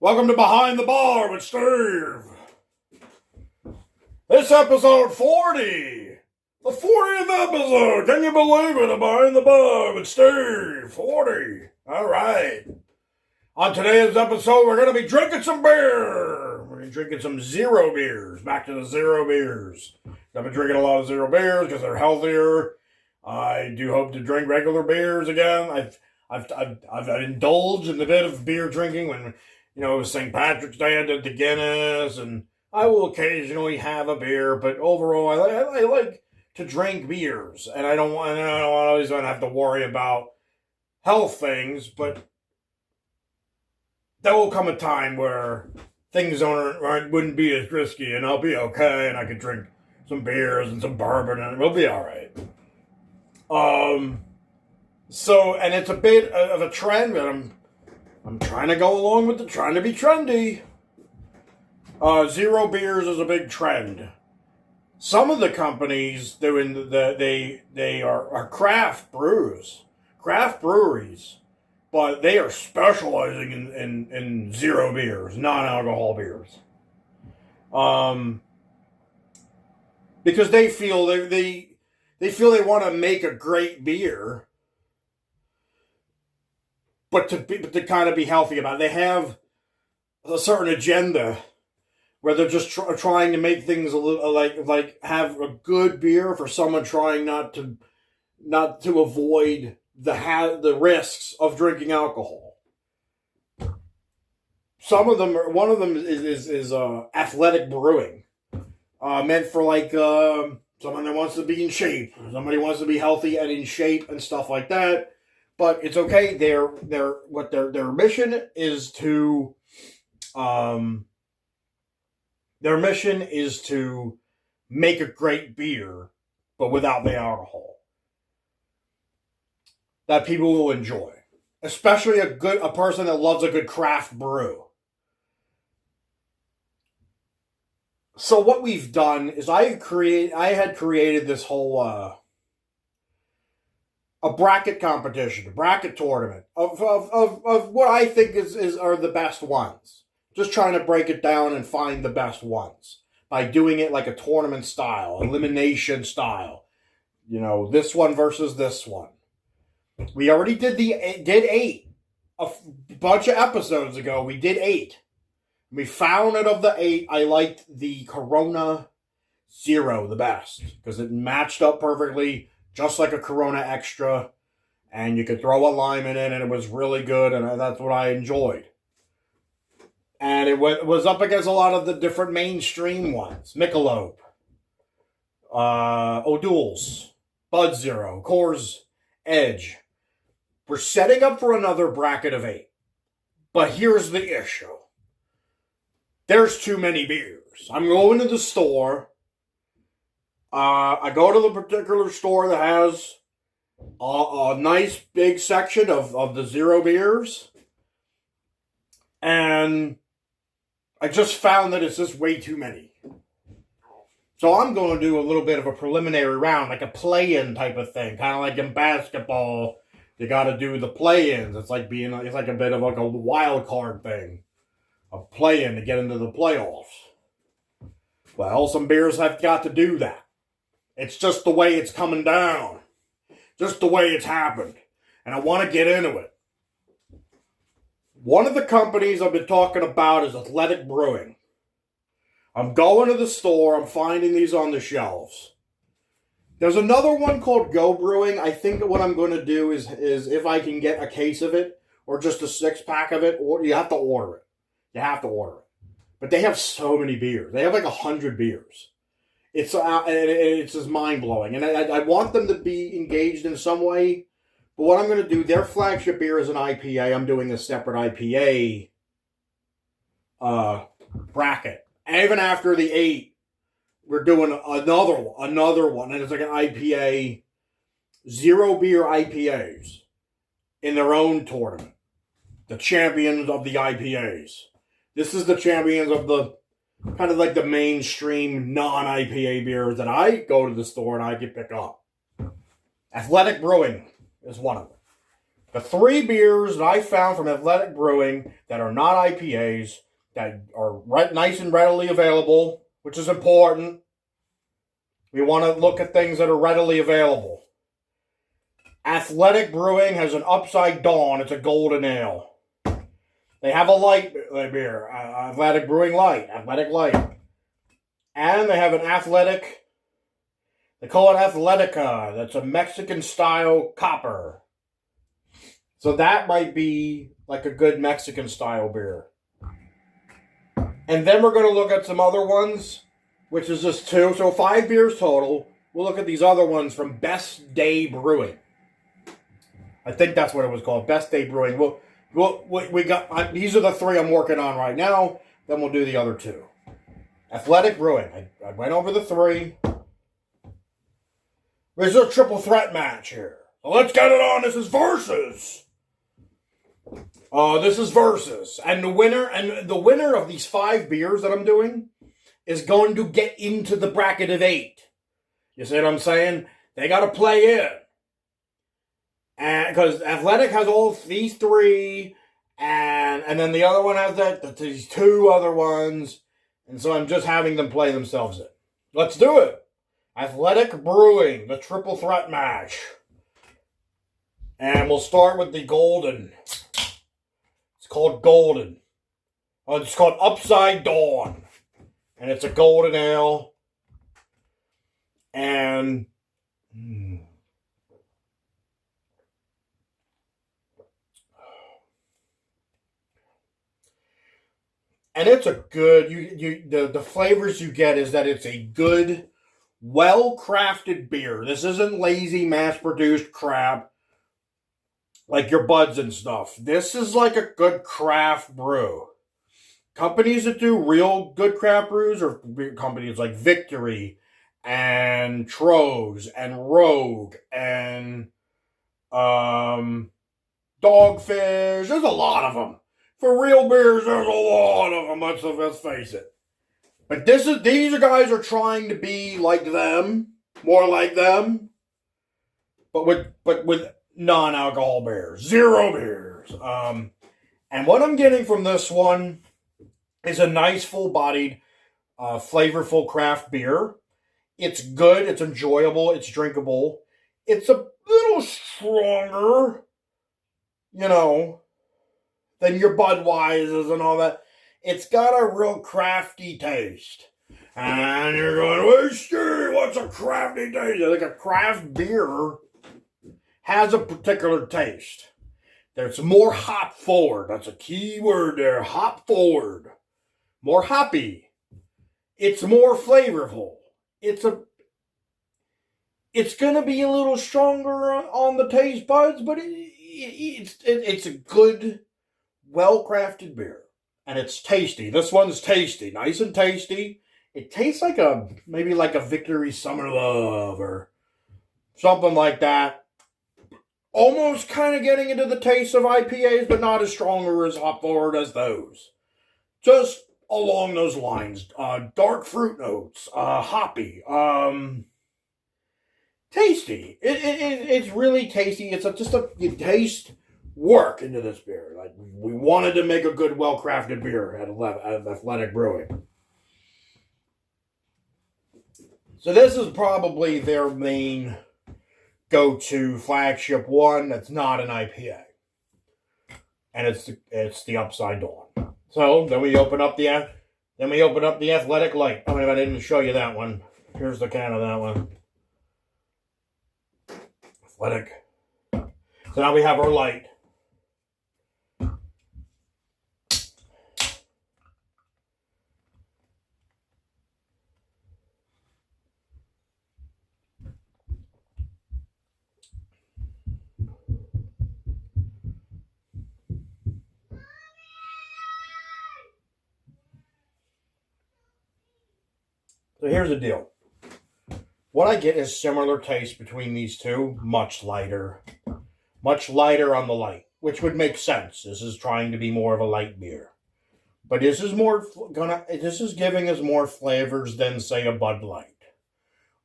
Welcome to Behind the Bar with Steve. This episode 40. The 40th episode. Can you believe it? Behind the Bar with Steve. 40. All right. On today's episode, we're going to be drinking some beer. We're going to be drinking some zero beers. Back to the zero beers. I've been drinking a lot of zero beers because they're healthier. I do hope to drink regular beers again. I've indulged in a bit of beer drinking when, it was St. Patrick's Day. I did the Guinness, and I will occasionally have a beer, but overall, I like to drink beers, and I don't always want to have to worry about health things, but there will come a time where things wouldn't be as risky, and I'll be okay, and I could drink some beers and some bourbon, and we'll be all right. And it's a bit of a trend, but I'm trying to go along with trying to be trendy. Zero beers is a big trend. Some of the companies doing they are craft breweries, but they are specializing in zero beers, non-alcohol beers. Because they feel they want to make a great beer, but to kind of be healthy about it. They have a certain agenda where they're just trying to make things a little like have a good beer for someone trying not to avoid the risks of drinking alcohol. One of them is Athletic Brewing, meant for someone that wants to be in shape, somebody who wants to be healthy and in shape and stuff like that. But it's okay. Their mission is to make a great beer, but without the alcohol that people will enjoy, especially a person that loves a good craft brew. So what we've done is I had created this whole a bracket competition, a bracket tournament of what I think are the best ones. Just trying to break it down and find the best ones by doing it like a tournament style, elimination style. This one versus this one. We already did 8 a bunch of episodes ago. We did 8. We found out of the 8, I liked the Corona Zero the best because it matched up perfectly, just like a Corona Extra, and you could throw a lime in it, and it was really good, and that's what I enjoyed. And it was up against a lot of the different mainstream ones. Michelob, O'Doul's, Bud Zero, Coors Edge. We're setting up for another bracket of 8. But here's the issue. There's too many beers. I'm going to the store. I go to the particular store that has a nice big section of the zero beers. And I just found that it's just way too many. So I'm going to do a little bit of a preliminary round, like a play-in type of thing. Kind of like in basketball, you got to do the play-ins. It's like a bit of like a wild card thing. A play-in to get into the playoffs. Well, some beers have got to do that. It's just the way it's coming down. Just the way it's happened. And I want to get into it. One of the companies I've been talking about is Athletic Brewing. I'm going to the store. I'm finding these on the shelves. There's another one called Go Brewing. I think what I'm going to do is if I can get a case of it or just a 6-pack of it, or you have to order it. But they have so many beers. They have like 100 beers. It's just mind-blowing. And I want them to be engaged in some way. But what I'm going to do, their flagship beer is an IPA. I'm doing a separate IPA bracket. And even after the 8, we're doing another one. And it's like an IPA, zero beer IPAs in their own tournament. The champions of the IPAs. This is the champions of the kind of like the mainstream non-IPA beers that I go to the store and I can pick up. Athletic Brewing is one of them. The 3 beers that I found from Athletic Brewing that are not IPAs, that are nice and readily available, which is important. We want to look at things that are readily available. Athletic Brewing has an Upside Dawn. It's a golden ale. They have a light beer, Athletic Brewing Light, Athletic Light. And they have an Athletic, they call it Athletica. That's a Mexican-style copper. So that might be like a good Mexican-style beer. And then we're going to look at some other ones, which is just 2. So 5 beers total. We'll look at these other ones from Best Day Brewing. I think that's what it was called, Best Day Brewing. We got these are the 3 I'm working on right now. Then we'll do the other 2. Athletic Brewing. I went over the 3. There's a triple threat match here. So let's get it on. This is versus. This is versus, and the winner of these 5 beers that I'm doing is going to get into the bracket of 8. You see what I'm saying? They got to play in. And because Athletic has all these 3, and then the other one has these 2 other ones, and so I'm just having them play themselves in. Let's do it. Athletic Brewing, the triple threat match. And we'll start with the golden. It's called golden. It's called Upside Dawn. And it's a golden ale. And it's a good, the flavors you get is that it's a good, well-crafted beer. This isn't lazy, mass-produced crap like your Buds and stuff. This is like a good craft brew. Companies that do real good craft brews are companies like Victory and Trogs and Rogue and Dogfish. There's a lot of them. For real beers, there's a lot of them. Let's face it. But these guys are trying to be like them, more like them, but with non-alcohol beers, 0 beers. And what I'm getting from this one is a nice, full-bodied, flavorful craft beer. It's good. It's enjoyable. It's drinkable. It's a little stronger, than your Budweisers and all that. It's got a real crafty taste. And you're going, wait, Steve, what's a crafty taste? Like a craft beer has a particular taste. There's more hop forward. That's a key word there. Hop forward. More hoppy. It's more flavorful. It's going to be a little stronger on the taste buds, but it's a good, well-crafted beer. And it's tasty. This one's tasty. Nice and tasty. It tastes like maybe like a Victory Summer Love or something like that. Almost kind of getting into the taste of IPAs, but not as strong or as hop forward as those. Just along those lines. Dark fruit notes. Hoppy. Tasty. It's really tasty. You taste work into this beer. Like, we wanted to make a good, well-crafted beer at Athletic Brewing. So this is probably their main go-to flagship one that's not an IPA. And it's the Upside Dawn. So then we open up the Athletic Light. I mean, I didn't show you that one. Here's the can of that one. Athletic. So now we have our light. So here's the deal. What I get is similar taste between these two, much lighter. Much lighter on the light, which would make sense. This is trying to be more of a light beer. But this is giving us more flavors than, say, a Bud Light.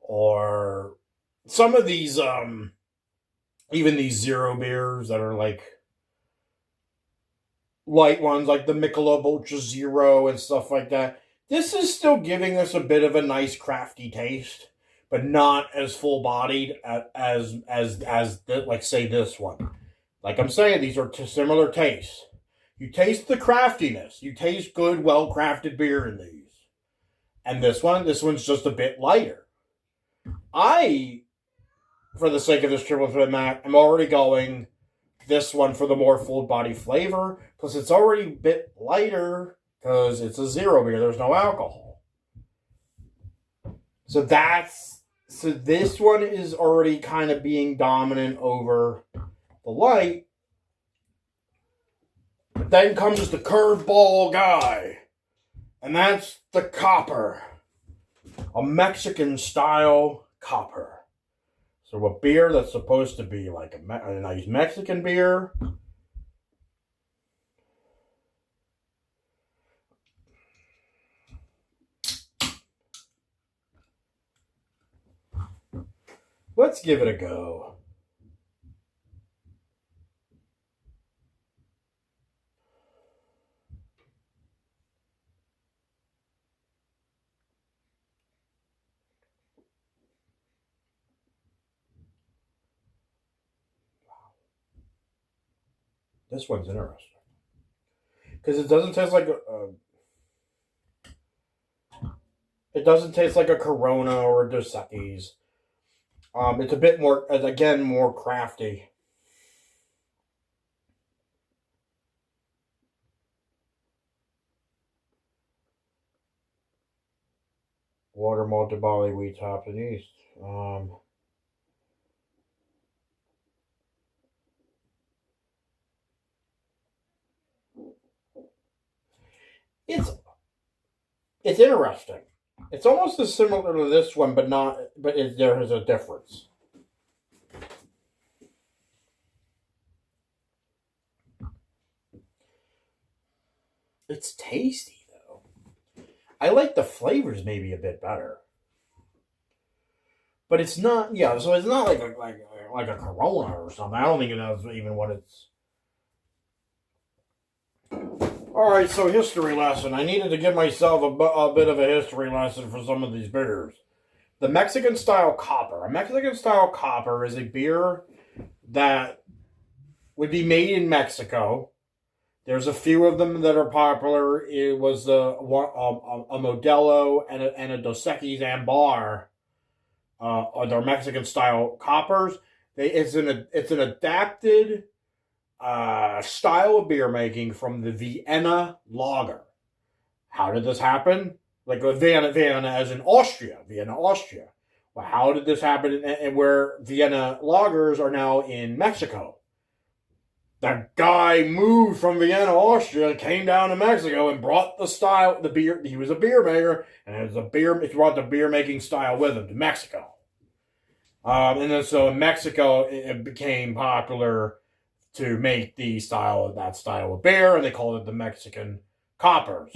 Or some of these even these zero beers that are like light ones, like the Michelob Ultra Zero and stuff like that. This is still giving us a bit of a nice crafty taste, but not as full bodied as like say this one. Like I'm saying, these are similar tastes. You taste the craftiness. You taste good, well crafted beer in these. And this one's just a bit lighter. I, for the sake of this triple threat Mac, I'm already going this one for the more full body flavor. Plus, it's already a bit lighter because it's a zero beer. There's no alcohol. So this one is already kind of being dominant over the light. But then comes the curveball guy. And that's the copper. A Mexican style copper. So a beer that's supposed to be like a nice Mexican beer. Let's give it a go. This one's interesting. Because it doesn't taste like it doesn't taste like a Corona or a Dos Equis. It's a bit more, again, more crafty. Water, malted barley, wheat, hops, and yeast. It's interesting. It's almost as similar to this one, but not. But there is a difference. It's tasty though. I like the flavors maybe a bit better, but it's not. Yeah, so it's not like a Corona or something. I don't think that's even what it's. All right, so history lesson. I needed to give myself a bit of a history lesson for some of these beers. The Mexican style copper. A Mexican style copper is a beer that would be made in Mexico. There's a few of them that are popular. It was a Modelo and a Dos Equis Ambar. They're Mexican style coppers. It's an adapted style of beer making from the Vienna lager. How did this happen? Like Vienna as in Austria, Vienna, Austria. Well, how did this happen? And where Vienna lagers are now in Mexico. The guy moved from Vienna, Austria, came down to Mexico and brought the beer. He was a beer maker, and he brought the beer making style with him to Mexico. And then so in Mexico, it became popular to make that style of beer, and they called it the Mexican coppers,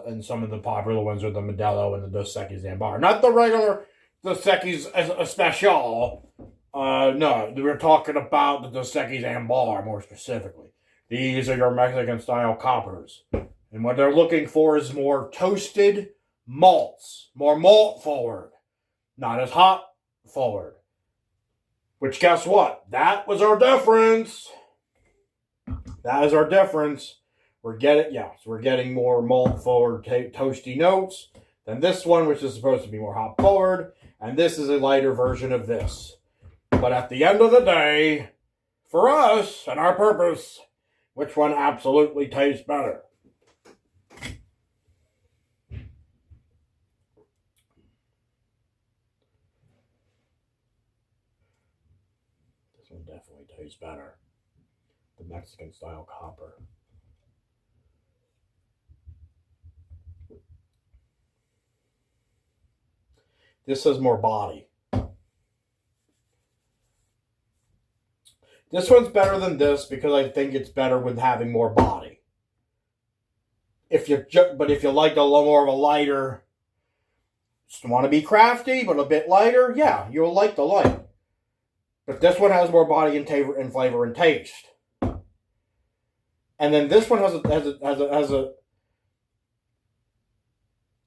and some of the popular ones are the Modelo and the Dos Equis Ambar. Not the regular Dos Equis Especial. No, we're talking about the Dos Equis Ambar more specifically. These are your Mexican style coppers. And what they're looking for is more toasted malts, more malt forward, not as hot forward. Which, guess what? That was our difference. That is our difference. We're getting more malt forward toasty notes than this one, which is supposed to be more hop forward. And this is a lighter version of this. But at the end of the day, for us and our purpose, which one absolutely tastes better? This one definitely tastes better. The Mexican style copper. This has more body. This one's better than this because I think it's better with having more body. But if you like a little more of a lighter, just want to be crafty but a bit lighter, yeah, you'll like the light. But this one has more body and flavor and taste. And then this one has a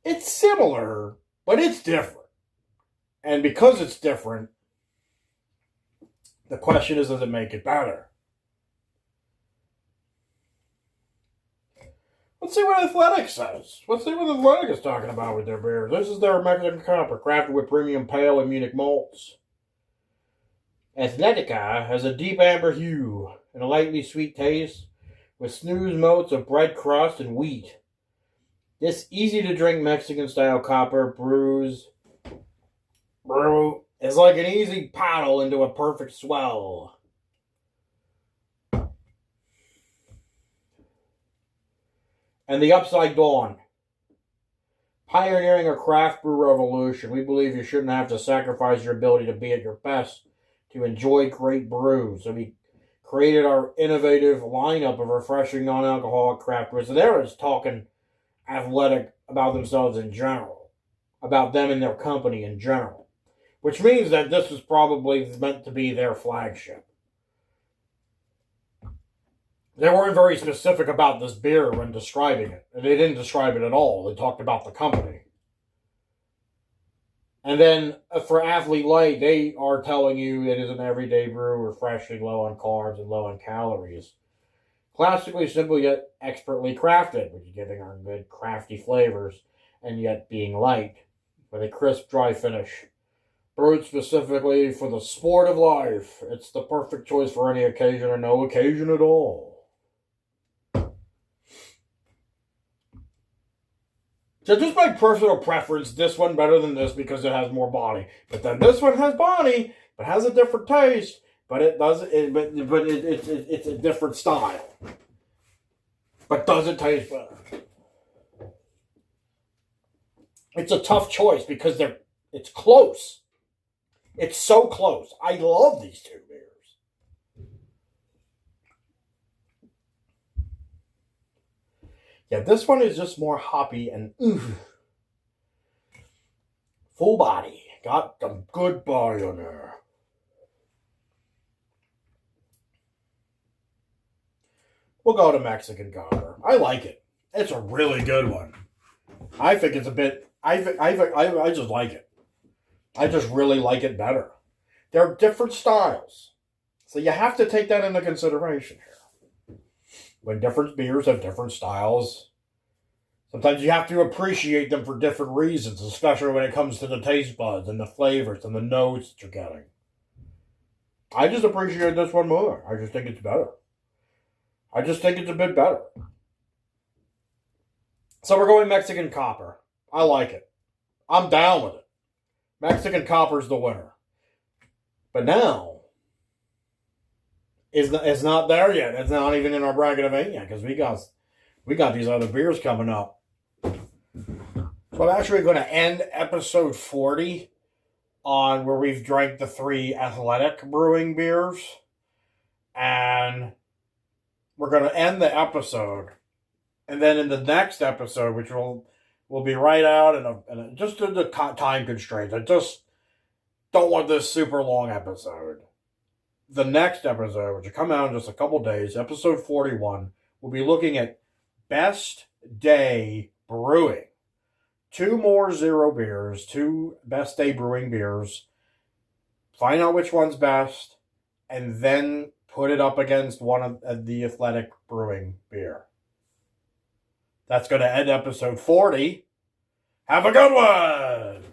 it's similar, but it's different. And because it's different, the question is, does it make it better? Let's see what Athletic says. Let's see what Athletic is talking about with their beers. This is their Mexican Copper, crafted with premium pale and Munich malts. Athletica has a deep amber hue and a lightly sweet taste with smooth motes of bread crust and wheat. This easy-to-drink Mexican-style copper brew is like an easy paddle into a perfect swell. And the Upside Dawn. Pioneering a craft brew revolution, we believe you shouldn't have to sacrifice your ability to be at your best to enjoy great brews. So we created our innovative lineup of refreshing non-alcoholic craft brews. So they're just talking Athletic about themselves in general, about them and their company in general, which means that this is probably meant to be their flagship. They weren't very specific about this beer when describing it. They didn't describe it at all. They talked about the company. And then for Athlete Light, they are telling you it is an everyday brew, refreshing, low on carbs and low on calories. Classically simple yet expertly crafted, which is giving our good crafty flavors, and yet being light, with a crisp, dry finish. Brewed specifically for the sport of life, it's the perfect choice for any occasion or no occasion at all. So just by personal preference, this one better than this because it has more body. But then this one has body, but has a different taste. But it's a different style. But does it taste better? It's a tough choice because it's close. It's so close. I love these two beers. Yeah, this one is just more hoppy and full body. Got some good body on there. We'll go to Mexican Copper. I like it. It's a really good one. I think it's a bit. I just like it. I just really like it better. They're different styles, so you have to take that into consideration here. When different beers have different styles, sometimes you have to appreciate them for different reasons, especially when it comes to the taste buds and the flavors and the notes that you're getting. I just appreciate this one more. I just think it's better. I just think it's a bit better. So we're going Mexican Copper. I like it. I'm down with it. Mexican Copper's the winner. But now, it's not there yet. It's not even in our bracket of 8 yet because we got these other beers coming up. So I'm actually going to end episode 40 on where we've drank the 3 Athletic Brewing beers. And we're going to end the episode. And then in the next episode, which will be right out, and just due to time constraints, I just don't want this super long episode. The next episode, which will come out in just a couple days, episode 41, we'll be looking at Best Day Brewing. 2 more zero beers, 2 Best Day Brewing beers. Find out which one's best, and then put it up against one of the Athletic Brewing beer. That's going to end episode 40. Have a good one!